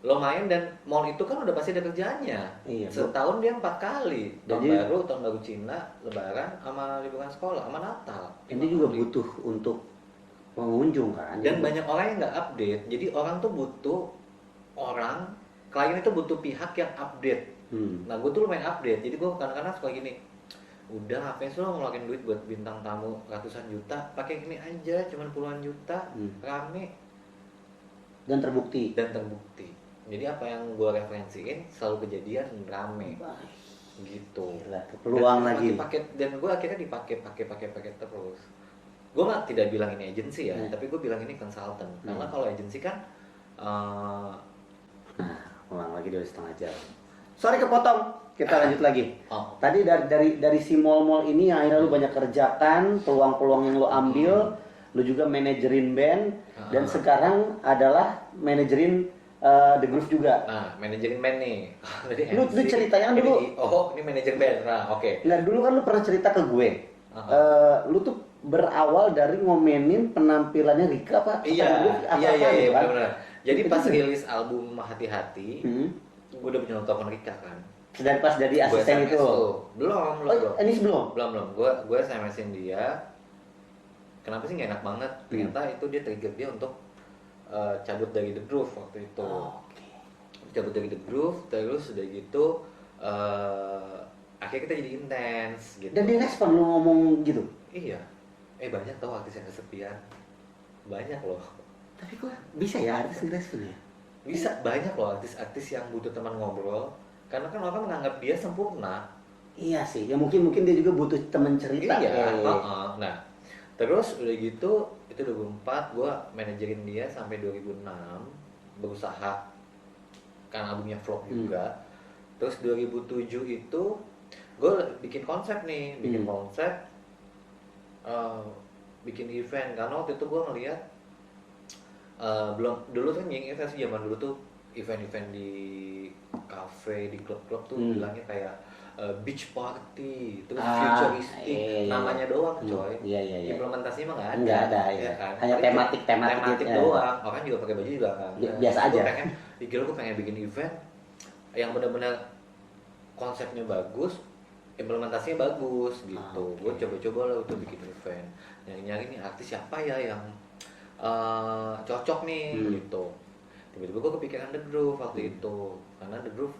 B: lumayan dan mall itu kan udah pasti ada kerjaannya.
A: Iya,
B: Setahun dia 4 kali. Tahun
A: Jadi-
B: baru, tahun baru Cina, Lebaran, sama liburan sekolah, sama Natal.
A: Ini juga butuh untuk pengunjung kan.
B: Dan
A: Jadi-
B: banyak orang yang nggak update. Jadi orang tuh butuh orang, klien itu butuh pihak yang update. Nah gue tuh lumayan update. Jadi gue kadang-kadang suka gini, udah ngapain sih lo ngeluarin duit buat bintang tamu ratusan juta, pakai gini aja, cuman puluhan juta, rame
A: dan terbukti.
B: dan terbukti. Jadi apa yang gue referensiin selalu kejadian rame gitu.
A: Gila, peluang
B: Dan
A: lagi.
B: dan gue akhirnya dipakai terus. Gue nggak tidak bilang ini agensi ya, tapi gue bilang ini konsultan. Karena kalau agensi kan
A: Nah, ulang lagi 2,5 jam. Sorry kepotong. Kita lanjut lagi.
B: Oh.
A: Tadi dari si mall-mall ini yang akhirnya lu banyak kerjakan, peluang-peluang yang lu ambil, lu juga manajerin band, dan sekarang adalah manajerin The Groove juga.
B: Nah, manajerin band nih. Tadi
A: Lu
B: MC,
A: ceritain
B: ini-
A: dulu.
B: Oh, ini manajer band. Nah, oke.
A: Nggak, dulu kan lu pernah cerita ke gue. Lu tuh berawal dari ngomenin penampilannya Rika apa?
B: Iya,
A: apa
B: iya,
A: gitu kan?
B: benar-benar. Jadi
A: Itu
B: pas
A: juga.
B: rilis album Hati-Hati, gue udah punya telepon Rika kan.
A: Dari pas jadi
B: Gue
A: asisten
B: SMS
A: itu.
B: tuh. Belum.
A: Ini sebelum.
B: Belum. Gue SMS-in dia. Kenapa sih nggak enak banget? Ternyata itu dia trigger dia untuk cabut dari The Groove waktu itu.
A: Oke.
B: Cabut dari The Groove, terus udah gitu akhirnya kita jadi intens gitu.
A: Dan dia respon lu ngomong gitu.
B: Iya. Banyak tau artis yang kesepian. Banyak loh.
A: Tapi kok bisa ya artis respon ya?
B: Bisa banyak loh artis-artis yang butuh teman ngobrol. Karena kan orang menganggap dia sempurna.
A: Iya sih, ya mungkin dia juga butuh teman cerita.
B: Iya. Nah, terus udah gitu itu 2004 gue manajerin dia sampai 2006 berusaha kan albumnya flop juga. Terus 2007 itu gue bikin konsep nih, bikin event karena waktu itu gue ngeliat belum dulu kan yang investasi zaman dulu tuh event-event di cafe di klub-klub tuh bilangnya kayak beach party terus futuristik namanya doang coy.
A: Iya.
B: Implementasinya mah nggak ada.
A: Nggak ada,
B: ya kan?
A: hanya tematik gitu,
B: doang. Orang juga pakai baju juga kan.
A: Biasa aja.
B: Gue pengen bikin event yang benar-benar konsepnya bagus, implementasinya bagus gitu. Gue coba-coba lah untuk bikin event. Nyari-nyari nih artis siapa ya yang cocok nih gitu. Tiba-tiba gue kepikiran The Groove waktu itu karena The Groove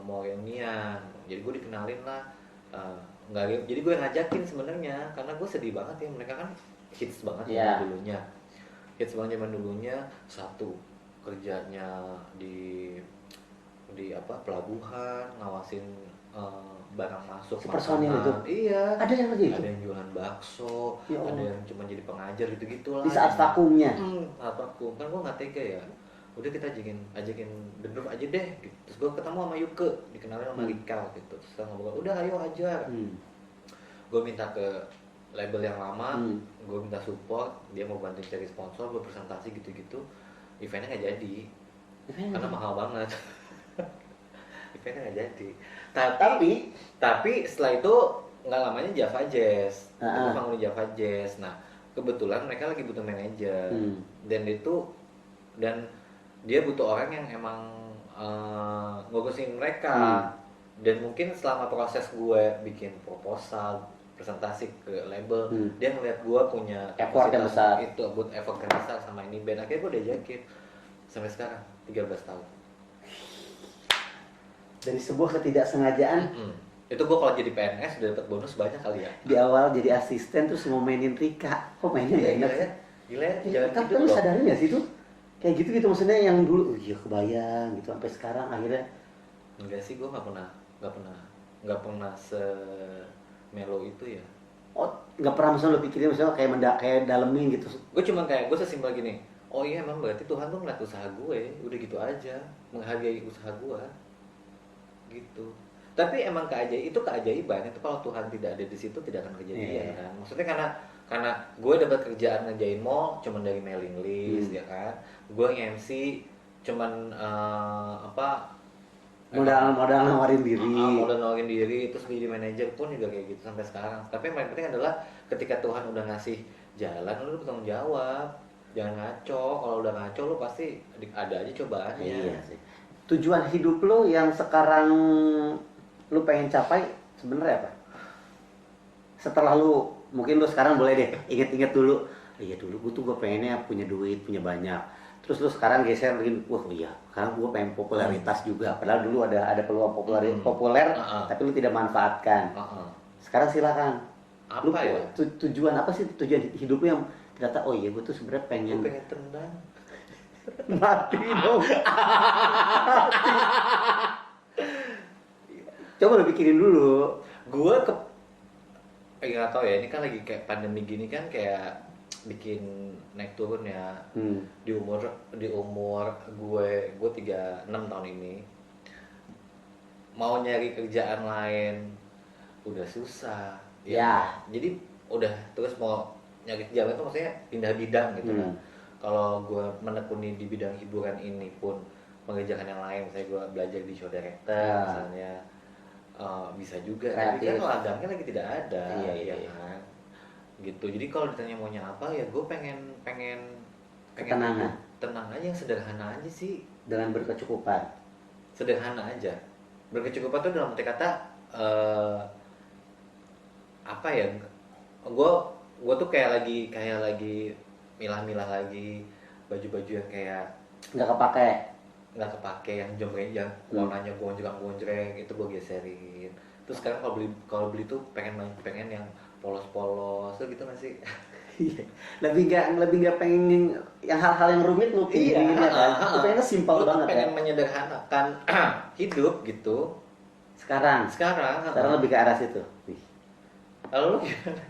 B: mau reunian, jadi gue dikenalin lah. Jadi gue ngajakin sebenarnya karena gue sedih banget ya, mereka kan hits banget zaman dulunya, satu kerjanya di pelabuhan ngawasin barang masuk
A: personil itu.
B: Iya.
A: Ada yang lagi itu?
B: Ada yang jualan bakso, ada yang cuma jadi pengajar gitu-gitulah.
A: Di saat vakumnya.
B: Saat vakum kan gue nggak tega ya. Udah kita ajakin The Groove aja deh. Gitu. Terus gue ketemu sama Yuke, dikenalin sama Rika gitu. Terus kita ngobrol, udah ayo aja. Gue minta ke label yang lama, gue minta support, dia mau bantuin cari sponsor, gue presentasi gitu-gitu. Eventnya nggak jadi, karena mahal banget. Eventnya nggak jadi. Tapi setelah itu nggak lamanya Java Jazz, gue bangun di Java Jazz. Nah kebetulan mereka lagi butuh manajer, dan dia butuh orang yang emang ngurusin mereka. Dan mungkin selama proses gue bikin proposal, presentasi ke label, dia ngeliat gue punya
A: effort yang besar,
B: itu buat effort yang besar sama ini band. Akhirnya gue diajakin sampai sekarang 13 tahun.
A: Dari sebuah ketidaksengajaan.
B: Itu gue kalau jadi PNS udah dapat bonus banyak kali ya.
A: Di awal jadi asisten terus ngomenin Rika. Kok mainnya
B: Gila
A: enak
B: ya? Gila ya? Jangan
A: Tapi
B: gitu
A: lu
B: loh.
A: sadarin gak sih tuh? Kayak gitu maksudnya yang dulu, oh iya kebayang gitu sampai sekarang akhirnya.
B: Enggak sih, gue nggak pernah se melo itu ya.
A: Oh, nggak pernah misalnya lo pikirin misalnya kayak kayak dalemin gitu.
B: Gue cuman kayak gue sesimpel gini, oh iya emang berarti Tuhan tuh ngeliat usaha gue, udah gitu aja, menghargai usaha gue gitu. Tapi emang keajaiban itu kalau Tuhan tidak ada di situ tidak akan kejadian kan. Maksudnya karena gue dapat kerjaan ngerjain mall cuman dari mailing list ya kan. Gue nge-MC cuman
A: Modal nawarin diri.
B: modal nawarin diri, terus jadi manajer pun juga kayak gitu sampai sekarang. Tapi yang paling penting adalah ketika Tuhan udah ngasih jalan, lu bertanggung jawab. Jangan ngaco. Kalau udah ngaco lu pasti ada aja cobaannya.
A: Iya sih. Tujuan hidup lo yang sekarang lu pengen capai sebenarnya apa? Setelah lu mungkin lu sekarang boleh deh inget-inget dulu. Iya dulu gue pengennya punya duit, punya banyak. Terus lu sekarang geser mungkin, wah iya, sekarang gue pengen popularitas juga. Padahal dulu ada peluang populer, tapi lu tidak manfaatkan. Sekarang silakan.
B: Apa
A: Lu
B: ya?
A: tujuan apa sih tujuan hidup lu yang ternyata oh iya gue tuh sebenarnya pengen
B: Gue pengen tenang.
A: mati dong. Coba lu pikirin dulu.
B: Gue nggak tahu ya, ini kan lagi kayak pandemi gini kan kayak bikin naik turun ya. Di umur gue 36 tahun ini mau nyari kerjaan lain udah susah
A: Ya.
B: jadi udah terus mau nyari kerjaan itu maksudnya pindah bidang gitu kan. Kalau gue menekuni di bidang hiburan ini pun mengerjakan yang lain, misalnya gue belajar di show director misalnya, bisa juga. Tapi kan ladangnya lagi tidak ada.
A: Iya.
B: Kan gitu. Jadi kalau ditanya maunya apa ya gue pengen
A: Ketenangan.
B: tenang aja, yang sederhana aja sih,
A: Dengan berkecukupan.
B: sederhana aja. Berkecukupan tuh dalam arti kata apa ya, gue tuh kayak lagi milah-milah lagi baju-baju yang kayak
A: Nggak kepake.
B: yang jomreng, yang warnanya gonjreng itu gue geserin. Terus sekarang kalau beli tuh pengen yang polos-polos tuh gitu nggak sih?
A: Iya. lebih nggak pengen yang hal-hal yang rumit lu pikirin ya kan. Lu pengennya simpel banget ya.
B: Pengen menyederhanakan hidup gitu.
A: Sekarang lebih ke arah situ.
B: Lalu lu gimana?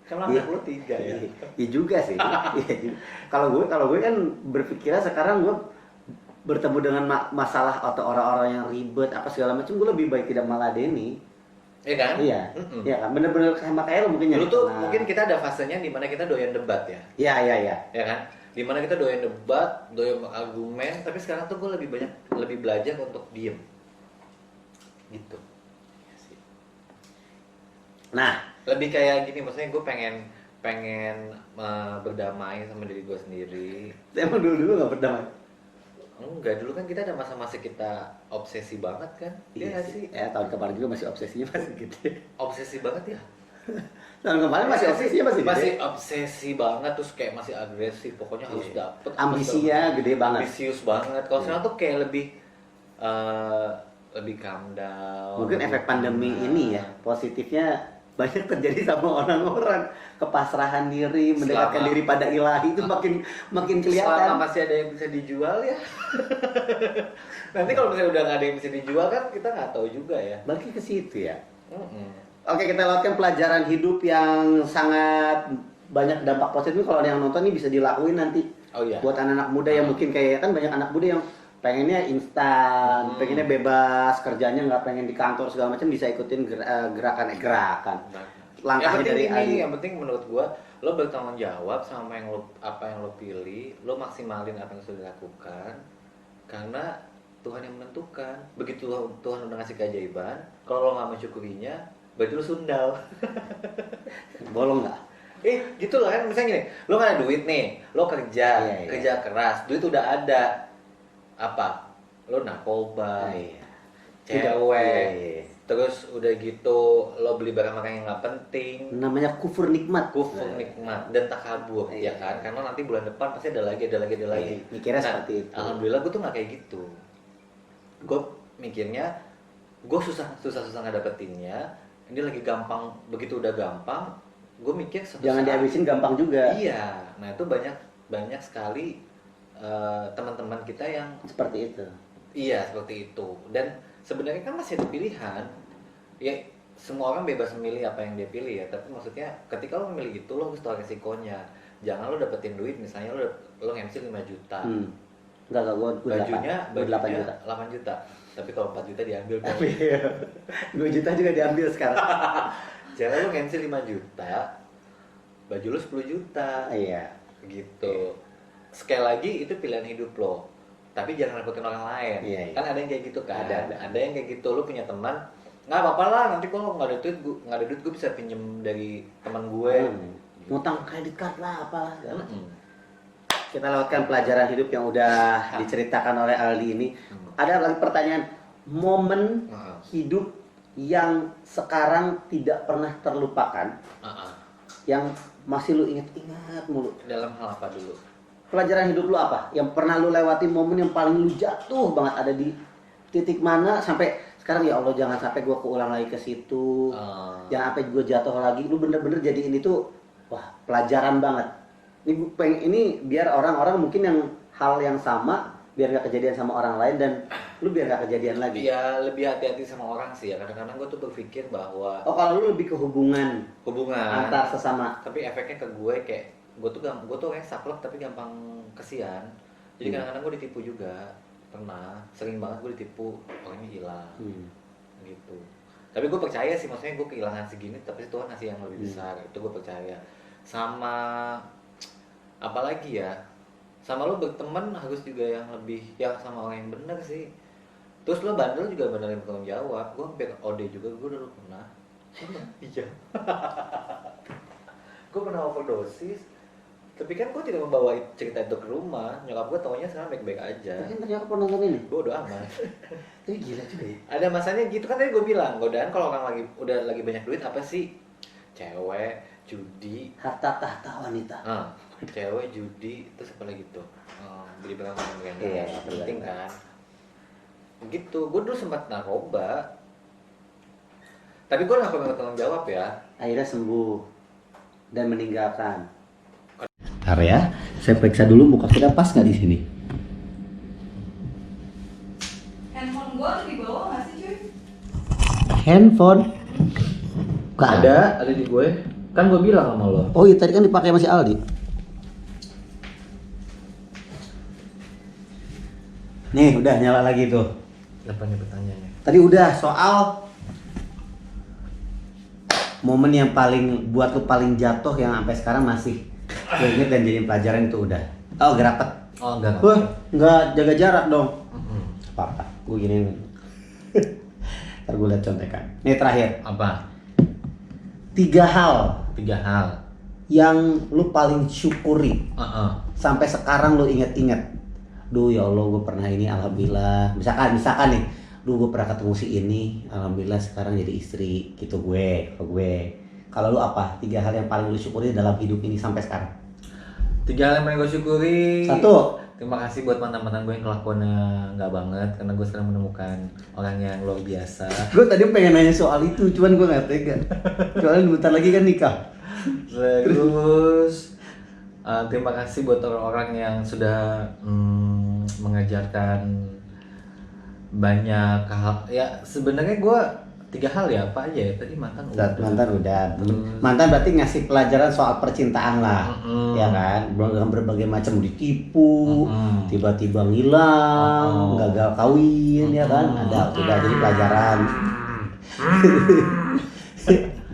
B: Kan anak lu 3 ya.
A: Iya juga sih. Iya juga. Kalau gue kan berpikirnya sekarang gue bertemu dengan masalah atau orang-orang yang ribet apa segala macam, gue lebih baik tidak meladeni.
B: Iya kan?
A: Iya. Iya kan, bener-bener sama kayak lo mungkin.
B: Dulu tuh mungkin kita ada fasenya di mana kita doyan debat ya.
A: Iya.
B: Ya kan? Di mana kita doyan debat, doyan argumen, tapi sekarang tuh gue lebih belajar untuk diem. Gitu.
A: Nah,
B: lebih kayak gini, maksudnya gue pengen berdamai sama diri gue sendiri.
A: emang dulu nggak berdamai?
B: Enggak, dulu kan kita ada masa-masa kita obsesi banget kan? Iya nggak sih?
A: Tahun kemarin juga masih obsesinya masih gede.
B: Obsesi banget ya?
A: Tahun kemarin masih obsesinya masih gede.
B: Masih obsesi banget, terus kayak masih agresif, pokoknya harus dapet.
A: Ambisinya gede banget.
B: Ambisius banget. Kalau sekarang tuh kayak lebih calm down.
A: Mungkin efek pandemi ini ya, positifnya banyak terjadi sama orang-orang, kepasrahan diri, mendekatkan diri pada ilahi itu makin kelihatan.
B: Selama masih ada yang bisa dijual ya. Nanti kalau misalnya udah nggak ada yang bisa dijual kan kita nggak tahu juga ya.
A: Balik ke situ ya. Oke, kita lewatkan pelajaran hidup yang sangat banyak dampak positif. Kalau ada yang nonton ini bisa dilakuin nanti.
B: Oh iya.
A: Buat anak-anak muda yang mungkin kayak kan banyak anak muda yang pengennya instan, pengennya bebas, kerjanya nggak pengen di kantor segala macam, bisa ikutin gerakan. Langkahnya dari Ali.
B: Yang penting menurut gua, lo bertanggung jawab sama apa yang lo pilih, lo maksimalin apa yang sudah dilakukan, karena Tuhan yang menentukan. Begitu Tuhan udah ngasih keajaiban, kalau lo nggak mensyukurinya, berarti lo sundal.
A: Bolong nggak?
B: Gitu loh kan, misalnya gini, lo nggak ada duit nih, lo kerja keras, duit udah ada, apa? Lo narkoba, cewek, terus udah gitu lo beli barang-barang yang nggak penting.
A: Namanya kufur nikmat.
B: Dan takabur, ya kan? Karena nanti bulan depan pasti ada lagi.
A: Mikirnya seperti itu.
B: Alhamdulillah gue tuh nggak kayak gitu. Gue mikirnya, gue susah ngedapetinnya. Ini lagi gampang, begitu udah gampang, gue mikir
A: jangan dihabisin gampang juga.
B: Iya, nah itu banyak sekali teman-teman kita yang
A: Seperti itu.
B: iya seperti itu. Dan sebenarnya kan masih ada pilihan. Ya semua orang bebas memilih apa yang dia pilih ya. Tapi maksudnya ketika lo memilih itu lo harus tahu resikonya. Jangan lo dapetin duit misalnya lo MC 5 juta.
A: Enggak, gua
B: Bajunya
A: 8 juta.
B: 8 juta. Tapi kalau 4 juta diambil kan.
A: 2 juta juga diambil sekarang.
B: Jangan lo MC 5 juta. Baju lo 10 juta.
A: Iya.
B: Gitu. Sekali lagi itu pilihan hidup lo. Tapi jangan repotin orang lain.
A: Iya.
B: Kan ada yang kayak gitu kan.
A: Ada.
B: Yang kayak gitu. Lo punya teman, nggak apa-apa lah. Nanti kalau nggak ada duit, gue bisa pinjem dari teman gue.
A: Ngutang kredit card lah apalah segala. Kita lewatkan pelajaran hidup yang udah diceritakan oleh Aldi ini. Ada lagi pertanyaan, momen hidup yang sekarang tidak pernah terlupakan, yang masih lu ingat-ingat mulu.
B: Dalam hal apa dulu?
A: Pelajaran hidup lu apa? Yang pernah lu lewati, momen yang paling lu jatuh banget, ada di titik mana sampai sekarang, ya Allah jangan sampai gua keulang lagi ke situ. Jangan sampai gua jatuh lagi. Lu bener-bener jadi ini tuh wah, pelajaran banget. Ini biar orang-orang mungkin yang hal yang sama biar gak kejadian sama orang lain dan lu biar gak kejadian lagi.
B: Ya lebih hati-hati sama orang sih ya. Kadang-kadang gue tuh berpikir bahwa
A: Kalau lu lebih ke hubungan antar sesama.
B: Tapi efeknya ke gue kayak gue tuh kayak saklek tapi gampang kesian. Jadi kadang-kadang gue ditipu juga. Pernah, sering banget gue ditipu, orangnya hilang. Gitu. Tapi gue percaya sih, maksudnya gue kehilangan segini tapi Tuhan ngasih yang lebih besar. Itu gue percaya. Sama apalagi ya, sama lo berteman harus juga yang lebih yang sama orang yang benar sih. Terus lo bandel juga bener yang bertanggung jawab. Gue hampir OD juga, gue dulu pernah. Iya. Gue pernah overdosis. Tapi kan gue tidak membawa cerita itu ke rumah. Nyokap gue taunya sekarang baik-baik aja.
A: Tapi ternyata penonton ini.
B: Bodoh amat.
A: Tapi gila juga ya.
B: Ada masanya gitu kan, tadi gue bilang godaan kalau orang udah lagi banyak duit apa sih? Cewek, judi,
A: Harta tahta wanita.
B: cewek, judi, terus apa lagi tuh? Beli barang branded.
A: Iya,
B: penting kan. Gitu, gue dulu sempat narkoba. Tapi gue gak pernah bertanggung jawab ya.
A: Akhirnya sembuh dan meninggalkan. Bentar ya, saya periksa dulu muka kita pas nggak di sini.
C: Handphone gua tuh di bawah nggak sih cuy?
A: Handphone? Nggak
B: Ada di gue. Kan gue bilang sama lo.
A: Oh iya, tadi kan dipakai masih Aldi. Nih, udah nyala lagi tuh.
B: Apa nih pertanyaannya?
A: Tadi udah soal momen yang paling buat lu paling jatuh yang sampai sekarang masih lu inget dan jadiin pelajaran itu udah. Oh, gerapet.
B: Oh enggak.
A: Nggak jaga jarak dong. Apa-apa, gue gini. Ntar gue liat contekan. Nih terakhir.
B: Apa?
A: 3 hal yang lu paling syukuri sampai sekarang lu inget-inget. Duh ya Allah, gue pernah ini, alhamdulillah. Misalkan nih, gue pernah ketemu si ini, alhamdulillah sekarang jadi istri gitu gue. Kalau lu apa? 3 hal yang paling lu syukuri dalam hidup ini sampai sekarang?
B: 3 hal yang paling gue syukuri.
A: 1.
B: Terima kasih buat mantan-mantan gue yang kelakuannya nggak banget, karena gue sekarang menemukan orang yang luar biasa.
A: Gue tadi pengen nanya soal itu, cuman gue nggak tega. Soalnya bentar lagi kan nikah.
B: Terus terima kasih buat orang-orang yang sudah mengajarkan banyak hal. Ya sebenarnya gue 3 hal ya, apa aja ya? Tadi mantan udah.
A: Mantan berarti ngasih pelajaran soal percintaan lah. Ya kan? Berbagai macam ditipu, tiba-tiba ngilang, gagal kawin, ya kan? Ada, udah jadi pelajaran.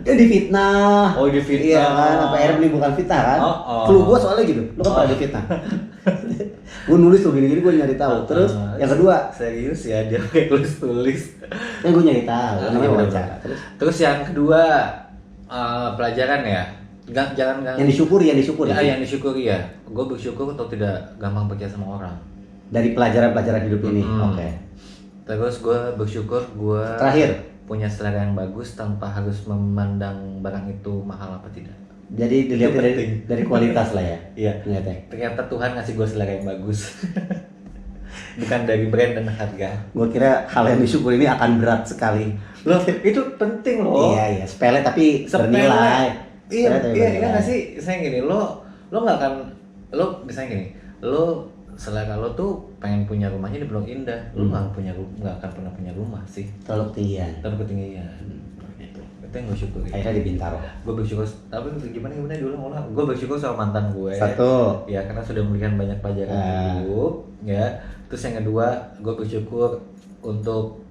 A: Dia difitnah.
B: Oh, difitnah.
A: Iya kan? Apa air ini bukan fitnah kan? Lu gua soalnya gitu. Lu kan pernah difitnah. Gue nulis tuh gini-gini, gue nyari tahu. Terus yang kedua,
B: serius ya dia kayak tulis.
A: kan gue nyari tahu, namanya wawancara.
B: Terus yang kedua pelajaran ya. Jangan
A: yang disyukuri.
B: Yang disyukuri ya. Gue bersyukur untuk tidak gampang percaya sama orang.
A: Dari pelajaran-pelajaran hidup ini. Oke.
B: Terus gue bersyukur gue
A: terakhir
B: punya selera yang bagus tanpa harus memandang barang itu mahal apa tidak.
A: Jadi dilihat dari kualitas lah ya.
B: Iya. Ternyata Tuhan ngasih gue selera yang bagus. Bukan dari brand dan harga.
A: Gue kira hal yang disyukur ini akan berat sekali.
B: Loh, itu penting loh.
A: Iya, sepele tapi bernilai.
B: Iya nggak sih? Saya gini, lo nggak akan, lo misalnya gini, lo selera lo tuh pengen punya rumahnya di Pondok Indah, lo nggak akan pernah punya rumah sih,
A: Terlalu ketinggian.
B: terlalu ketinggian.
A: Gitu.
B: Itu yang gue syukuri.
A: Akhirnya di Bintaro.
B: Gue bersyukur, tapi gimana diulang-ulang. Gue bersyukur sama mantan gue.
A: Satu.
B: Ya karena sudah memberikan banyak pelajaran hidup, ya. Terus yang kedua, gue bersyukur untuk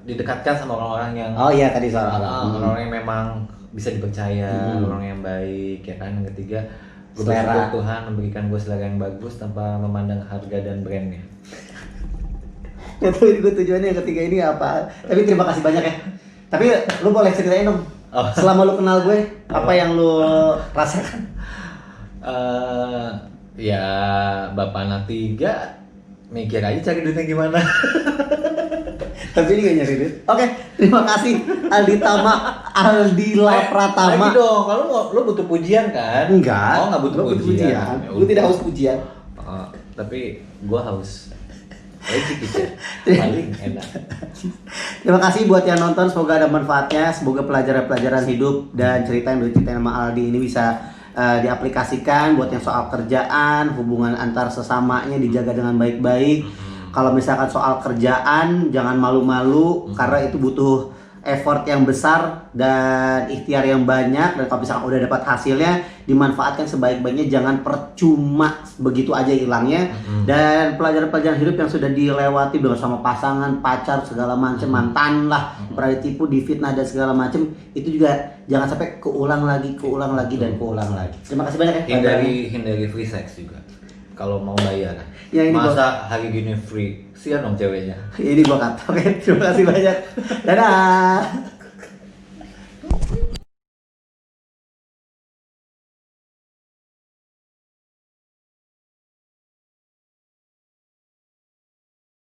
B: didekatkan sama orang-orang yang
A: Oh iya tadi soal orang.
B: orang-orang yang memang bisa dipercaya, orang yang baik, ya kan. Yang ketiga, gue bersyukur
A: Selera.
B: Tuhan memberikan gue selera yang bagus tanpa memandang harga dan brandnya.
A: Gak tau ini gue tujuannya yang ketiga ini apa. Tapi terima kasih banyak ya. Tapi lu boleh ceritain dong.
B: Oh.
A: Selama lu kenal gue, apa yang lu rasakan?
B: Ya bapak anak 3 mikir aja cari duitnya gimana.
A: Tapi ini gak nyari duit. Oke, terima kasih Aldila Pratama.
B: Lagi dong, kalau lo butuh pujian kan?
A: Enggak.
B: Oh, nggak butuh
A: Gua
B: pujian. Ya
A: Gue
B: udah.
A: tidak haus pujian.
B: Tapi gua haus. Ejik gitu. Paling enak.
A: Terima kasih buat yang nonton, semoga ada manfaatnya, semoga pelajaran-pelajaran hidup dan cerita yang diceritain sama Aldi ini bisa diaplikasikan buat yang soal kerjaan, hubungan antar sesamanya dijaga dengan baik-baik. Kalau misalkan soal kerjaan jangan malu-malu karena itu butuh effort yang besar dan ikhtiar yang banyak, dan kalau misalkan udah dapat hasilnya dimanfaatkan sebaik-baiknya, jangan percuma begitu aja hilangnya. Dan pelajaran-pelajaran hidup yang sudah dilewati bersama pasangan, pacar, segala macam, mantan lah, pernah ditipu, difitnah dan segala macam, itu juga jangan sampai keulang lagi dan keulang lagi. Terima kasih banyak ya.
B: Hindari free sex juga. Kalau mau bayar.
A: Ya, ini
B: masa hari gini free, sian dong ceweknya.
A: Ini gua kata. Oke, terima kasih banyak. Dadah.